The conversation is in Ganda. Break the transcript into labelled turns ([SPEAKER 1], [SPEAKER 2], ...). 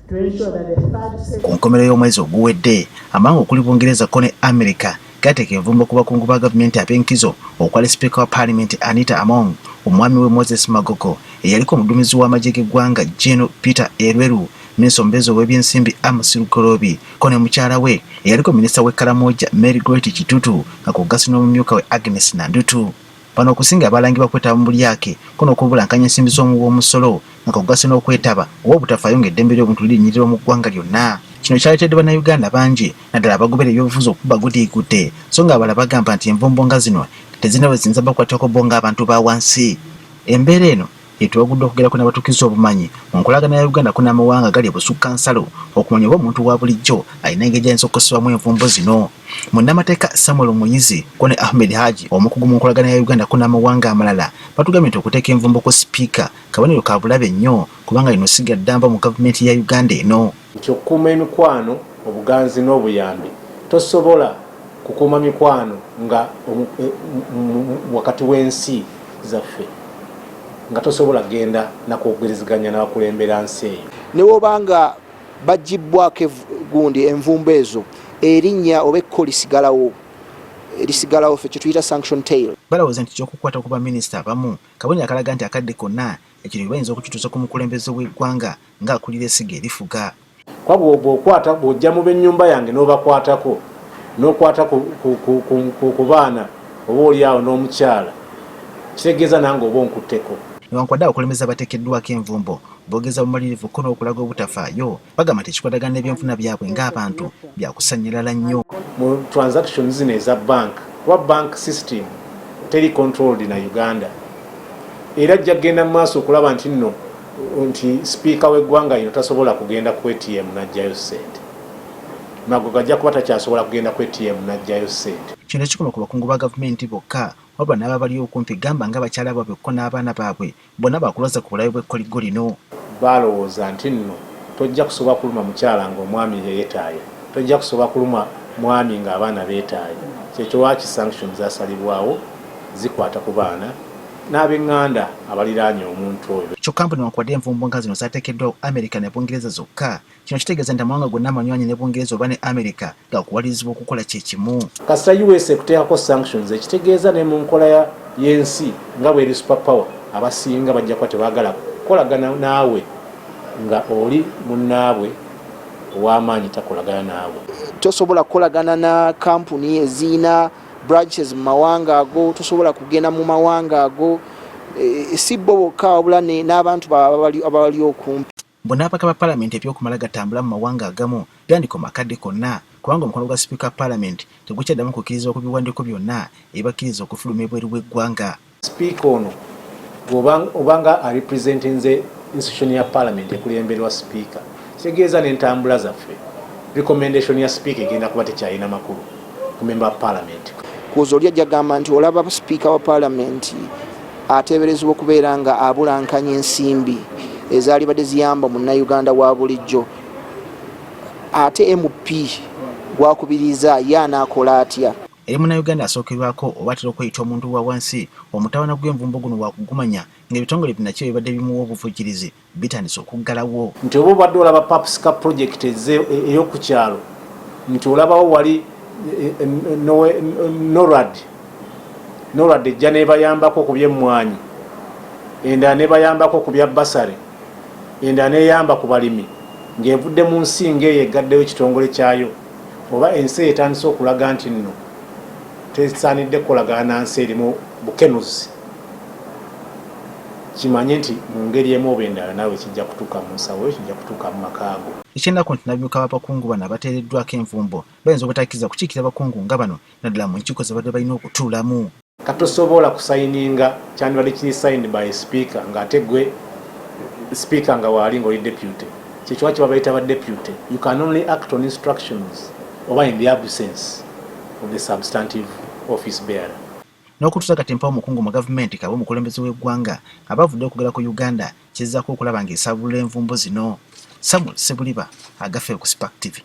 [SPEAKER 1] Ku nkomerero y'omwezi oguwedde amawanga okuli Bungereza ko ne America gateeka envumbo ku bakungu ba gavumenti ab'enkizo okwali Speaker wa Parliament Anita Among, omwami we Moses Magogo, eyaliko omuduumizi w'amagye g'eggwanga Gen. Peter Elweru, Minisita omubeezi ow'ebyensimbi Amos Lukolobi ko ne mukyala we eyaliko minisita w'Ekalamoja Mary Goretti Kitutu nga kw'ogassi n'omumyuka we Agnes Nandutu. Bano okusinga abalangibwa kwetaba mu bulyake ko n'okubulankanya ensimbi z'omuwi w'omusolo nga kw'ogassi n'okwetaba oba-obutafaayo ng'eddembe ly'obuntu lirinyirira mu ggwanga lyonna. Kino kyaleetedde bannayuganda bangi naddala abagoberera ebyobufuzi okuba gudiikutte, so nga abalala bagamba nti envumbo nga zino tezirina bwe ziyinza bakwatako bo ng'abantu ba wansi. Embeera eno yetwagudde okugerako n'abatuukizi obumanyi mu nkolagana ya Uganda ko n'amawanga gali ebusukka nsalo okumanya oba omuntu wa bulijjo alina engeri gy'ayinza okukosebwamu envumbo zino. Munnamateeka Samuel Muyizi ko ne Ahmed Haji, omukugu mu nkolagana ya Uganda ko n'amawanga amalala, batugambye nti okuteeka envumbo ku sipiika kabonero ka bulabe nnyo kubanga lino siga ddamba mu gavumenti ya Uganda eno.
[SPEAKER 2] Nti okukuuma emikwano, obuganzi n'obuyambi. Tosobola kukuuma mikwano nga wakati w'ensi zaffe nga tosobola genda nakwogerezeganya n'abakulembera nsi eyo.
[SPEAKER 3] Ne wobanga bagibbwako gundi envumbo ezo erinnya oba ekko lisigalawo ffe kye tuyita sanction tail.
[SPEAKER 1] Balowooza nti ky'okukwata ku baminisita abamu kabonero akalaga nti akadde konna ekiro bayinza okukituusa ku mukulembeze w'eggwanga ng'akulira essiga erifuga.
[SPEAKER 2] Kwa bw'okwata bw'ojja mu b'ennyumba yange n'obakwatako n'okwata ku baana oba oliawo n'omukyala kitegeeza nange oba onkutteko.
[SPEAKER 1] Newankubadde abakulembeze abateekeddwako envumbo boogeza bumalirivu ko n'okulaga obutafaayo, bagamba nti ekikwatagana n'ebyenfuna byabwe ng'abantu byakusannyirala nnyo.
[SPEAKER 2] Mu transactions zino eza bank, kuba bank system teri controlled na Uganda, era ajja kugenda mu maaso okulaba nti nno nti sipiika w'eggwanga lino tasobola kugenda ku ATM n'aggyayo ssente. Magogo ajja kuba takyasobola kugenda ku ATM n'aggyayo ssente.
[SPEAKER 1] Kino kikoma ku bakungu ba gavumenti bokka wabula n'ababali okumpi gamba ng'abakyala baabwe ko n'abaana baabwe bonna bakuloza ku bulabe bw'ekkoliggo lino.
[SPEAKER 2] Balowooza nti nno tojja kusobola kuluma mukyala ng'omwami yeetaaye, tojja kusobola kuluma mwami ng'abaana beetaaye. Kyekyo lwaki sanctions zasalibwawo zikwata ku baana n'ab'eŋŋanda abaliraanye omuntu oyo.
[SPEAKER 1] Kyokka mbu newankubadde envumbo nga zino zaateekeddwawo America ne Bungereza zokka, kino kitegeeza nti amawanga gonna amanywanyi ne Bungereza oba ne America gakuwalirizibwa okukola kye kimu.
[SPEAKER 2] Kasita USA kuteekako sanctions ekitegeeza ne mu nkola y'ensi nga bw'eri superpower abasinga bajja kuba tebaagala kukolagana naawe nga oli munnaabwe ow'amaanyi takolagana naawe.
[SPEAKER 3] Tosobola kukolagana na kampuni ezirina branches mu mawanga ago, tosobola kugenda mu mawanga ago, si bo bokka wabula n'abantu abali okumpi.
[SPEAKER 1] Bw'ababaka ba Parliament ebyokumala gatambula mu mawanga agamu byandika makadde konna kubanga omukono gwa Speaker Parliament tegukyaddamu kukkiriza ku biwandiiko byonna ebibakkiriza okufuluma ebweru w'eggwanga.
[SPEAKER 2] Speaker ono obanga arepresenting the institution ya Parliament ekulemberwa Speaker, kitegeeza n'entambula zaffe recommendation ya Speaker egenda kuba tekyalina makulu ku member wa Parliament.
[SPEAKER 3] Kuza oli ajja gamba nti olaba Speaker wa Parliament ateeberezebwa okubeera nga abulankanya ensimbi ezaali badde ziyamba munnayuganda wa bulijjo, ate MP gwakubiriza ye anaakola atya?
[SPEAKER 1] Eri munnayuganda asookerwako oba atera okweyita omuntu wa wansi, omutawana gw'envumbo guno wakugumanya ng'ebitongole binakyo ebibadde bimuwa obuvujjirizi bitandise okuggalawo.
[SPEAKER 2] Nti oba obadde olaba Papsca project ey'oku kyalo, nti olabawo wali NORAD ejja nebayambako ku by'emmwanyi, endala nebayambako ku bya basare, endala neyamba ku balimi, ng'evudde mu nsi ng'eyo eggaddeyo ekitongole kyayo, oba ensi etandise okulaga nti nno tesaanidde kukolagana na nsi erimu bukenuzi, kimanye nti mu ngeri emu oba endala naawe kijja kutuuka mu nsawo, kijja kutuuka mu makaago.
[SPEAKER 1] Ekyendako nti nabimyuka b'abakungu bano abateereddwako envumbo bayinza obutakkiriza kukiikira abakungu nga bano naddala mu nkiiko ze badde balina okutuulamu.
[SPEAKER 2] Katosobola kusayininga kyandibadde kiri signed by speaker ng'ate gwe speaker nga waali ng'oli deputy. Kyekyo lwaki babayita ba deputy. You can only act on instructions oba in the absence of the substantive office bearer.
[SPEAKER 1] N'okutuusa kati mpawo omukungu mu gavumenti kaba omukulembeze w'eggwanga abavudde okugala ku Uganda kizzaako okulaba ng'esabulula envumbo zino. Samuel Sebuliba, Agaffe ku Spark TV.